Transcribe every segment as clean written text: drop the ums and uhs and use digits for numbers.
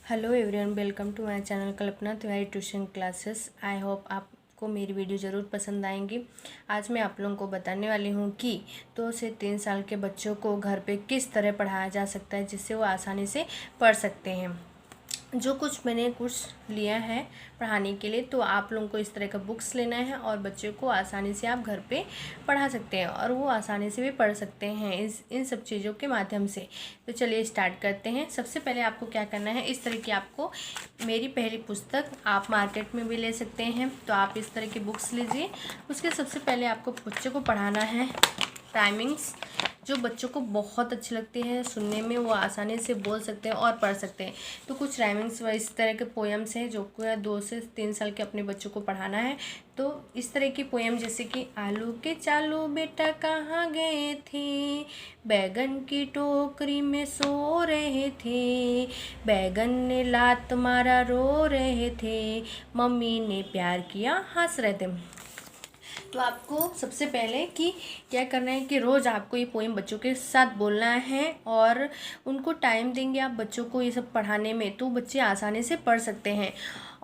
Hello everyone, welcome to my channel Kalpana Tiwari tuition classes. I hope आपको मेरी video ज़रूर पसंद आएंगी। आज मैं आप लोगों को बताने वाली हूँ कि 2 से 3 साल के बच्चों को घर पे किस तरह पढ़ाया जा सकता है जिससे वो आसानी से पढ़ सकते हैं। जो कुछ मैंने कुछ लिया है पढ़ाने के लिए, तो आप लोगों को इस तरह का बुक्स लेना है और बच्चों को आसानी से आप घर पे पढ़ा सकते हैं और वो आसानी से भी पढ़ सकते हैं इन सब चीज़ों के माध्यम से। तो चलिए स्टार्ट करते हैं। सबसे पहले आपको क्या करना है, इस तरह की आपको मेरी पहली पुस्तक आप मार्केट में भी ले सकते हैं, तो आप इस तरह की बुक्स लीजिए। उसके सबसे पहले आपको बच्चों को पढ़ाना है टाइमिंग्स, जो बच्चों को बहुत अच्छी लगती है सुनने में, वो आसानी से बोल सकते हैं और पढ़ सकते हैं। तो कुछ राइमिंग्स व इस तरह के पोएम्स हैं जो 2 से 3 साल के अपने बच्चों को पढ़ाना है। तो इस तरह की पोएम जैसे कि आलू के चालू बेटा कहाँ गए थे, बैगन की टोकरी में सो रहे थे, बैगन ने लात मारा रो रहे थे, मम्मी ने प्यार किया हंस रहे थे। तो आपको सबसे पहले कि क्या करना है कि रोज़ आपको ये पोएम बच्चों के साथ बोलना है और उनको टाइम देंगे आप बच्चों को ये सब पढ़ाने में, तो बच्चे आसानी से पढ़ सकते हैं।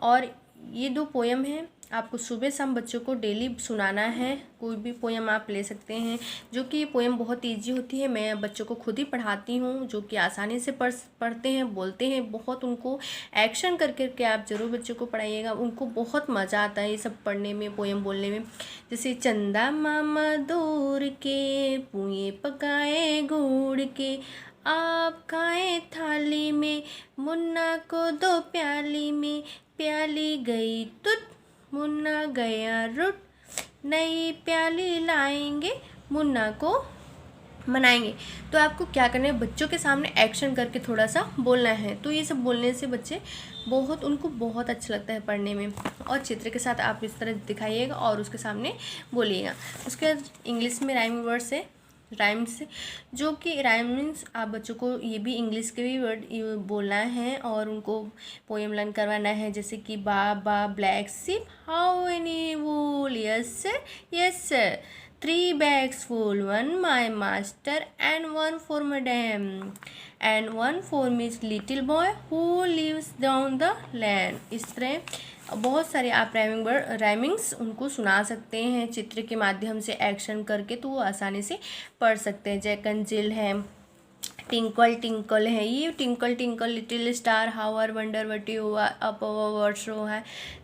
और ये 2 पोएम हैं, आपको सुबह शाम बच्चों को डेली सुनाना है। कोई भी पोएम आप ले सकते हैं, जो कि ये पोएम बहुत इजी होती है। मैं बच्चों को खुद ही पढ़ाती हूँ, जो कि आसानी से पढ़ते हैं, बोलते हैं बहुत। उनको एक्शन कर करके आप ज़रूर बच्चों को पढ़ाइएगा, उनको बहुत मज़ा आता है ये सब पढ़ने में, पोएम बोलने में। जैसे चंदा मामा दूर के पुए पकाए गुड़ के, आप खाए थाली में, मुन्ना को दो प्याली में, प्याली गई तुत मुन्ना गया रुट, नई प्याली लाएंगे मुन्ना को मनाएंगे। तो आपको क्या करना है, बच्चों के सामने एक्शन करके थोड़ा सा बोलना है। तो ये सब बोलने से बच्चे उनको बहुत अच्छा लगता है पढ़ने में। और चित्र के साथ आप इस तरह दिखाइएगा और उसके सामने बोलिएगा। उसके बाद इंग्लिश में राइमिंग वर्ड्स है, राइम्स, जो कि राइम मीन्स आप बच्चों को ये भी इंग्लिश के भी वर्ड बोलना है और उनको पोएम लर्न करवाना है। जैसे कि बा black ship how any wool, yes sir yes sir, 3 bags full, 1 my master and 1 for madam, and 1 for Miss little boy who lives down the lane। इस तरह बहुत सारे आप राइमिंग्स उनको सुना सकते हैं चित्र के माध्यम से एक्शन करके, तो वो आसानी से पढ़ सकते हैं। जैक एंड जिल है, टिंकल टिंकल है, ये twinkle twinkle little star how are wonder what you up world so है,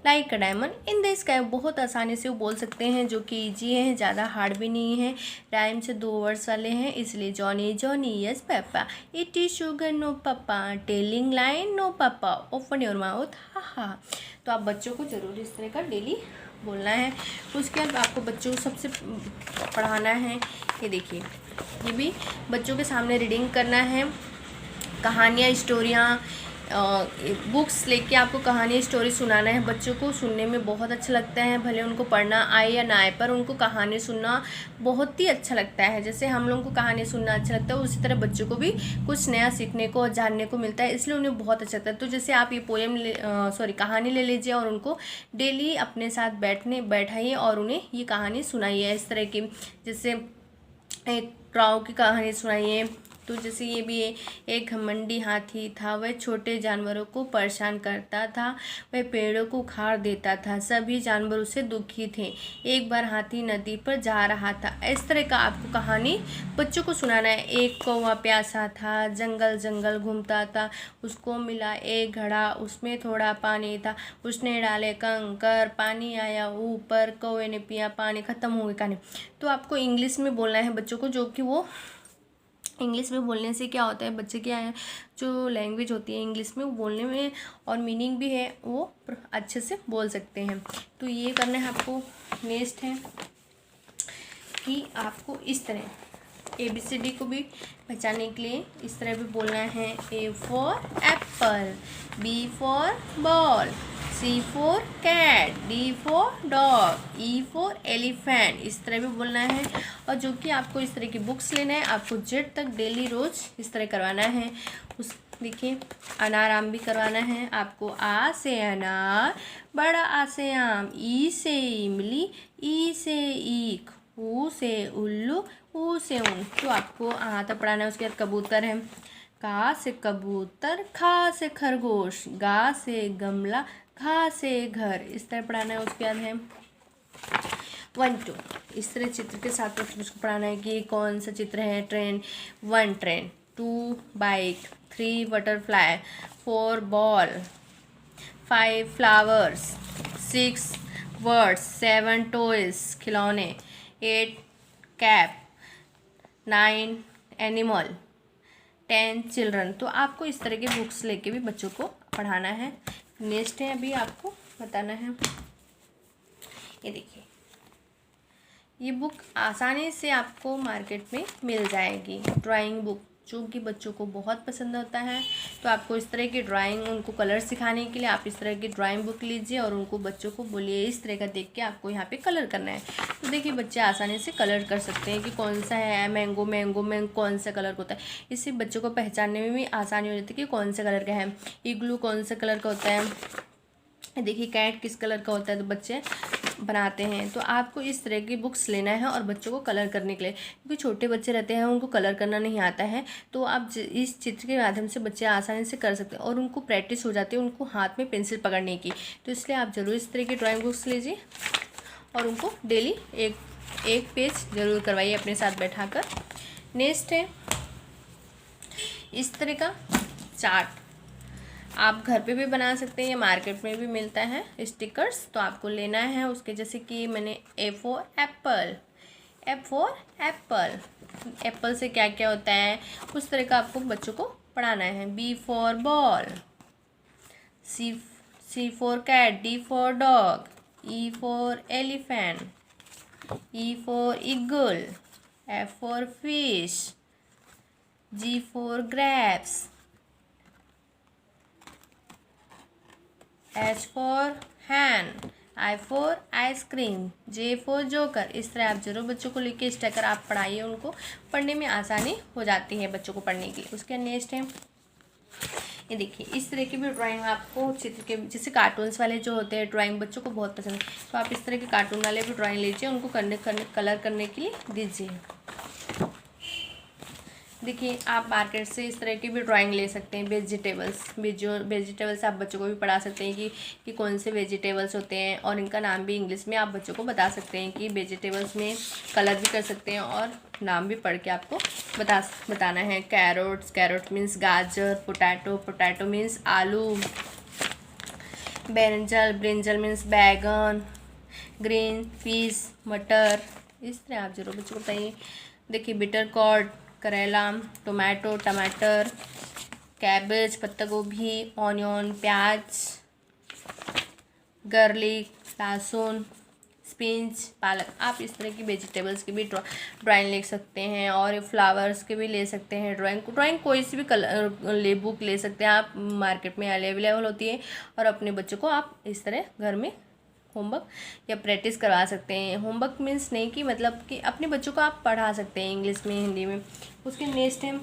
like a diamond in the sky. बहुत आसानी से वो बोल सकते हैं, जो कि इजी है, ज़्यादा हार्ड भी नहीं है। राइम से 2 वर्ड्स वाले हैं, इसलिए Johnny Johnny yes papa, it is sugar no papa, telling line no papa, open your mouth ha ha. तो आप बच्चों को ज़रूर इस तरह का डेली बोलना है। उसके बाद आपको बच्चों को सबसे पढ़ाना है, ये देखिए, ये भी बच्चों के सामने रीडिंग करना है। कहानियाँ, स्टोरियाँ, बुक्स लेके आपको कहानी स्टोरी सुनाना है। बच्चों को सुनने में बहुत अच्छा लगता है, भले उनको पढ़ना आए या ना आए, पर उनको कहानी सुनना बहुत ही अच्छा लगता है। जैसे हम लोगों को कहानी सुनना अच्छा लगता है, उसी तरह बच्चों को भी कुछ नया सीखने को और जानने को मिलता है, इसलिए उन्हें बहुत अच्छा लगता है। तो जैसे आप ये कहानी ले लीजिए और उनको डेली अपने साथ बैठाइए और उन्हें ये कहानी सुनाइए इस तरह की। जैसे एक क्राउ की कहानी सुनाइए। तो जैसे ये भी है, एक घमंडी हाथी था, वह छोटे जानवरों को परेशान करता था, वह पेड़ों को उखाड़ देता था, सभी जानवर उससे दुखी थे। एक बार हाथी नदी पर जा रहा था। इस तरह का आपको कहानी बच्चों को सुनाना है। एक कौवा प्यासा था, जंगल जंगल घूमता था, उसको मिला एक घड़ा, उसमें थोड़ा पानी था, उसने डाले कंकर, पानी आया ऊपर, कौवे ने पिया पानी, खत्म हो गई कहानी। तो आपको इंग्लिश में बोलना है बच्चों को, जो कि वो इंग्लिश में बोलने से क्या होता है, बच्चे क्या है, जो लैंग्वेज होती है इंग्लिश में, वो बोलने में और मीनिंग भी है, वो अच्छे से बोल सकते हैं। तो ये करना है आपको। नेक्स्ट है कि आपको इस तरह ABCD को भी पहचानने के लिए इस तरह भी बोलना है। A for apple, B for ball, C for cat, D for dog, E for elephant. इस तरह भी बोलना है। और जो कि आपको इस तरह की बुक्स लेना है, आपको जेड तक डेली रोज़ इस तरह करवाना है। उस देखिए, अनाराम भी करवाना है आपको। आ से अनार, बड़ा आ से आम, ई से इमली, ई से ईख, ऊ से उल्लू, ऊ से ऊन। तो आपको तक पढ़ाना है। उसके बाद कबूतर है, का से कबूतर, खा से खरगोश, गा से गमला, घा से घर। इस तरह पढ़ाना है। उसके बाद है 1 2। इस तरह चित्र के साथ उसको पढ़ाना है कि कौन सा चित्र है। Train, 1 train, 2 bike, 3 butterfly, 4 ball, 5 flowers, 6 words, 7 toys खिलौने, 8 कैप, 9 एनिमल, 10 चिल्ड्रन। तो आपको इस तरह के बुक्स लेके भी बच्चों को पढ़ाना है। नेक्स्ट है अभी आपको बताना है, ये देखिए, ये बुक आसानी से आपको मार्केट में मिल जाएगी। ड्राइंग बुक जो कि बच्चों को बहुत पसंद होता है। तो आपको इस तरह की ड्राइंग, उनको कलर सिखाने के लिए आप इस तरह की ड्राइंग बुक लीजिए और उनको बच्चों को बोलिए इस तरह का देख के आपको यहाँ पे कलर करना है। तो देखिए बच्चे आसानी से कलर कर सकते हैं कि कौन सा है। मैंगो मैंगो में कौन सा कलर होता है। इससे बच्चों को पहचानने में भी आसानी हो जाती है कि कौन सा कलर का है। इग्लू कौन सा कलर का होता है। देखिए कैट किस कलर का होता है। तो बच्चे बनाते हैं। तो आपको इस तरह की बुक्स लेना है और बच्चों को कलर करने के लिए, क्योंकि छोटे बच्चे रहते हैं उनको कलर करना नहीं आता है। तो आप इस चित्र के माध्यम से बच्चे आसानी से कर सकते हैं और उनको प्रैक्टिस हो जाती है उनको हाथ में पेंसिल पकड़ने की। तो इसलिए आप ज़रूर इस तरह की ड्राइंग बुक्स लीजिए और उनको डेली एक पेज ज़रूर करवाइए अपने साथ बैठा कर। नेक्स्ट है इस तरह का चार्ट। आप घर पे भी बना सकते हैं, या मार्केट में भी मिलता है स्टिकर्स। तो आपको लेना है उसके, जैसे कि मैंने A for Apple, app for Apple, Apple से क्या क्या होता है उस तरह का आपको बच्चों को पढ़ाना है। B for ball, C for cat, D for dog, E for elephant, E for eagle, F for fish, G for grapes, H for hen, I for ice cream, J for joker. इस तरह आप जरूर बच्चों को लिख के स्टिकर आप पढ़ाइए, उनको पढ़ने में आसानी हो जाती है बच्चों को पढ़ने के लिए। उसके नेक्स्ट है ये देखिए, इस तरह की भी ड्राइंग आपको चित्र के, जैसे कार्टून्स वाले जो होते हैं ड्राइंग बच्चों को बहुत पसंद है। तो आप इस तरह के कार्टून वाले भी ड्राइंग लीजिए, उनको कलर करने के लिए दीजिए। देखिए आप मार्केट से इस तरह की भी ड्राइंग ले सकते हैं। वेजिटेबल्स आप बच्चों को भी पढ़ा सकते हैं कि कौन से वेजिटेबल्स होते हैं और इनका नाम भी इंग्लिश में आप बच्चों को बता सकते हैं कि वेजिटेबल्स में कलर भी कर सकते हैं और नाम भी पढ़ के आपको बताना है। कैरोट मीन्स गाजर, पोटैटो मीन्स आलू, ब्रिंजल मीन्स बैगन, ग्रीन पीस मटर। इस तरह आप जरूर बच्चों को बताइए। देखिए बिटर कॉर्ड करेला, टमाटर, कैबेज पत्ता गोभी, ऑनियन प्याज, गार्लिक लहसुन, स्पिंच पालक। आप इस तरह की वेजिटेबल्स की भी ड्राइंग ले सकते हैं और फ्लावर्स के भी ले सकते हैं ड्राइंग कोई सी भी कलर बुक ले सकते हैं आप, मार्केट में अवेलेबल होती है। और अपने बच्चों को आप इस तरह घर में होमवर्क या प्रैक्टिस करवा सकते हैं। होमवर्क मीन्स नहीं कि मतलब कि अपने बच्चों को आप पढ़ा सकते हैं इंग्लिश में हिंदी में। उसके नेक्स्ट है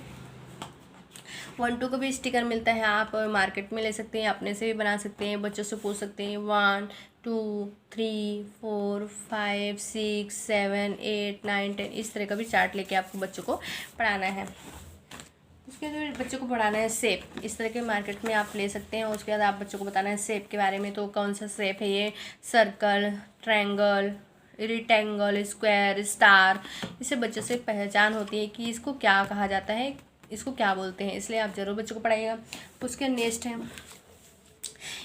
1 2 का भी स्टिकर मिलता है, आप मार्केट में ले सकते हैं, अपने से भी बना सकते हैं, बच्चों से पूछ सकते हैं। 1 2 3 4 5 6 7 8 9 10 इस तरह का भी चार्ट लेके आपको बच्चों को पढ़ाना है। उसके बाद बच्चों को पढ़ाना है शेप। इस तरह के मार्केट में आप ले सकते हैं। उसके बाद आप बच्चों को बताना है शेप के बारे में। तो कौन सा शेप है ये, circle, triangle, rectangle, square, star. इससे बच्चों से पहचान होती है कि इसको क्या कहा जाता है, इसको क्या बोलते हैं। इसलिए आप ज़रूर बच्चों को पढ़ाइएगा। उसके नेक्स्ट है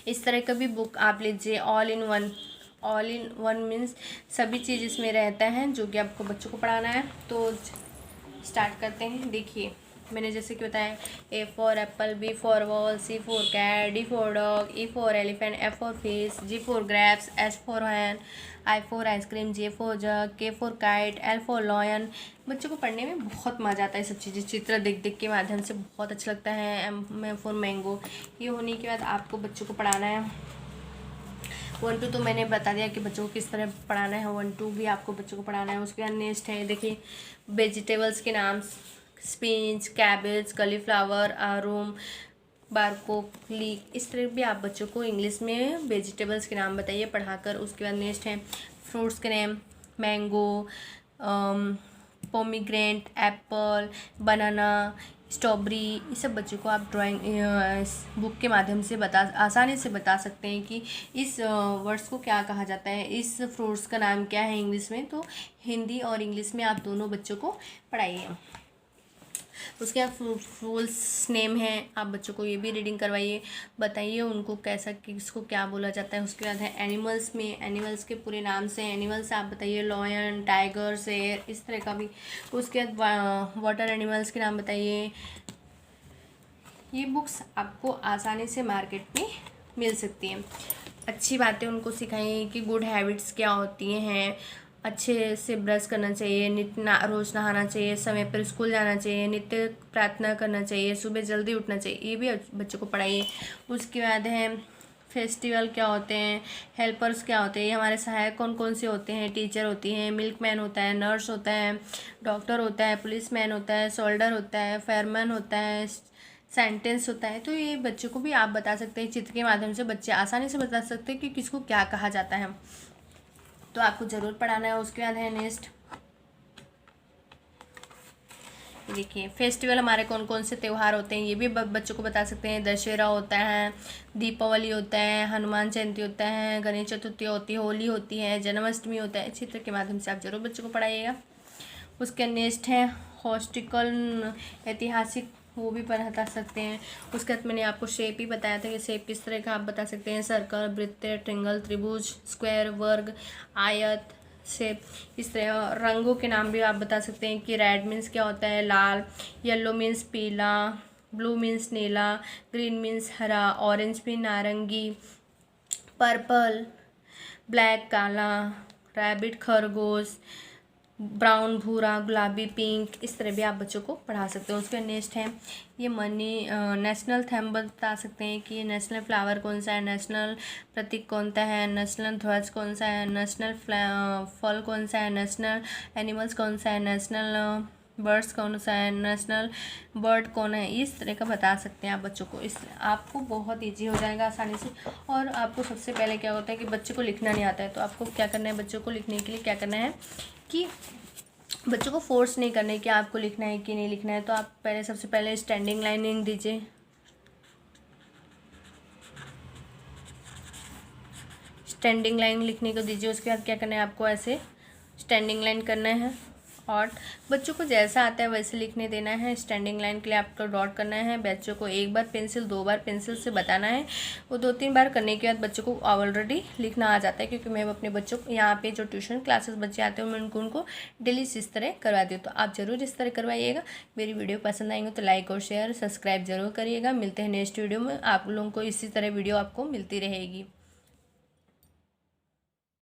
इस तरह का भी बुक आप लीजिए, ऑल इन वन मीन्स सभी चीज़ इसमें रहता है जो कि आपको बच्चों को पढ़ाना है। तो स्टार्ट करते हैं। देखिए मैंने जैसे कि बताया, A for apple, B for ball, C for cat, D for dog, E for elephant, F for fish, G for grapes, H for hen, I for ice cream, J for jug, K for kite, L for lion. बच्चों को पढ़ने में बहुत मज़ा आता है। सब चीज़ें चित्र देख के माध्यम से बहुत अच्छा लगता है। M for mango. ये होने के बाद आपको बच्चों को पढ़ाना है 1 2 तो मैंने बता दिया कि बच्चों को किस तरह पढ़ाना है। 1 2 भी आपको बच्चों को पढ़ाना है। उसके बाद नेक्स्ट है देखिए वेजिटेबल्स के नाम, स्पिंच, कैबेज, कॉलीफ्लावर, आरूम, बारकोली। इस तरह भी आप बच्चों को इंग्लिश में वेजिटेबल्स के नाम बताइए पढ़ाकर। उसके बाद नेक्स्ट है फ्रूट्स के नेम, मैंगो, पोमीग्रेनेट, एप्पल, बनाना, स्ट्रॉबेरी, ये सब बच्चों को आप ड्राइंग बुक के माध्यम से आसानी से बता सकते हैं कि इस वर्ड्स को क्या कहा जाता है, इस फ्रूट्स का नाम क्या है इंग्लिश में। तो हिंदी और इंग्लिश में आप दोनों बच्चों को पढ़ाइए। उसके बाद फ्रूट्स नेम है, आप बच्चों को ये भी रीडिंग करवाइए, बताइए उनको कैसा किसको क्या बोला जाता है। उसके बाद है एनिमल्स में, एनिमल्स के पूरे नाम से एनिमल्स आप बताइए, लॉयन, टाइगर, शेर, इस तरह का भी। उसके बाद वाटर एनिमल्स के नाम बताइए। ये बुक्स आपको आसानी से मार्केट में मिल सकती हैं। अच्छी बातें उनको सिखाइए कि गुड हैबिट्स क्या होती हैं, अच्छे से ब्रश करना चाहिए, रोज़ नहाना चाहिए, समय पर स्कूल जाना चाहिए, नित्य प्रार्थना करना चाहिए, सुबह जल्दी उठना चाहिए, ये भी बच्चों को पढ़ाइए। उसके बाद है फेस्टिवल क्या होते हैं, हेल्पर्स क्या होते हैं, ये हमारे सहायक कौन कौन से होते हैं, टीचर होती हैं, मिल्कमैन होता है, नर्स होता है, डॉक्टर होता है, पुलिसमैन होता है, सोल्डर होता है, फायरमैन होता है, सेंटेंस होता है। तो ये बच्चों को भी आप बता सकते हैं, चित्र के माध्यम से बच्चे आसानी से बता सकते हैं कि किसको क्या कहा जाता है। तो आपको ज़रूर पढ़ाना है। उसके बाद है नेक्स्ट, देखिए फेस्टिवल हमारे कौन कौन से त्यौहार होते हैं, ये भी बच्चों को बता सकते हैं। दशहरा होता है, दीपावली होता है, हनुमान जयंती होता है, गणेश चतुर्थी होती है, होली होती है, जन्माष्टमी होता है। चित्र के माध्यम से आप जरूर बच्चों को पढ़ाइएगा। उसके नेक्स्ट है हिस्टोरिकल, ऐतिहासिक, वो भी बता सकते हैं। उसके बाद मैंने आपको शेप ही बताया था कि शेप किस तरह का आप बता सकते हैं, सर्कल, वृत्त, ट्रिंगल, त्रिभुज, स्क्वायर, वर्ग, आयत, शेप, इस तरह। रंगों के नाम भी आप बता सकते हैं कि रेड मीन्स क्या होता है, लाल, येलो मीन्स पीला, ब्लू मीन्स नीला, ग्रीन मीन्स हरा, ऑरेंज मीन नारंगी, पर्पल, ब्लैक काला, रैबिट खरगोश, ब्राउन भूरा, गुलाबी पिंक, इस तरह भी आप बच्चों को पढ़ा सकते हो। उसके नेक्स्ट है ये मनी, नेशनल थीम बता सकते हैं कि नेशनल फ्लावर कौन सा है, नेशनल प्रतीक कौन सा है, नेशनल ध्वज कौन सा है, नेशनल फल कौन सा है, नेशनल एनिमल्स कौन सा है, नेशनल बर्ड्स कौन सा है, नेशनल बर्ड कौन है, इस तरह का बता सकते हैं आप बच्चों को। इस आपको बहुत ईजी हो जाएगा आसानी से। और आपको सबसे पहले क्या होता है कि बच्चे को लिखना नहीं आता है, तो आपको क्या करना है, बच्चों को लिखने के लिए क्या करना है कि बच्चों को फोर्स नहीं करना है कि आपको लिखना है कि नहीं लिखना है। तो आप पहले सबसे पहले स्टैंडिंग लाइनिंग दीजिए, स्टैंडिंग लाइन लिखने को दीजिए। उसके बाद क्या करना है, आपको ऐसे स्टैंडिंग लाइन करना है और बच्चों को जैसा आता है वैसे लिखने देना है। स्टैंडिंग लाइन के लिए आपको डॉट करना है, बच्चों को एक बार पेंसिल, 2 बार पेंसिल से बताना है। वो 2-3 बार करने के बाद बच्चों को ऑलरेडी लिखना आ जाता है, क्योंकि मैं अपने बच्चों को यहाँ पे जो ट्यूशन क्लासेस बच्चे आते हैं मैं उनको डेली इस तरह करवाती हूँ। तो आप ज़रूर इस तरह करवाइएगा। मेरी वीडियो पसंद आएंगे तो लाइक और शेयर सब्सक्राइब जरूर करिएगा। मिलते हैं नेक्स्ट वीडियो में, आप लोगों को इसी तरह वीडियो आपको मिलती रहेगी।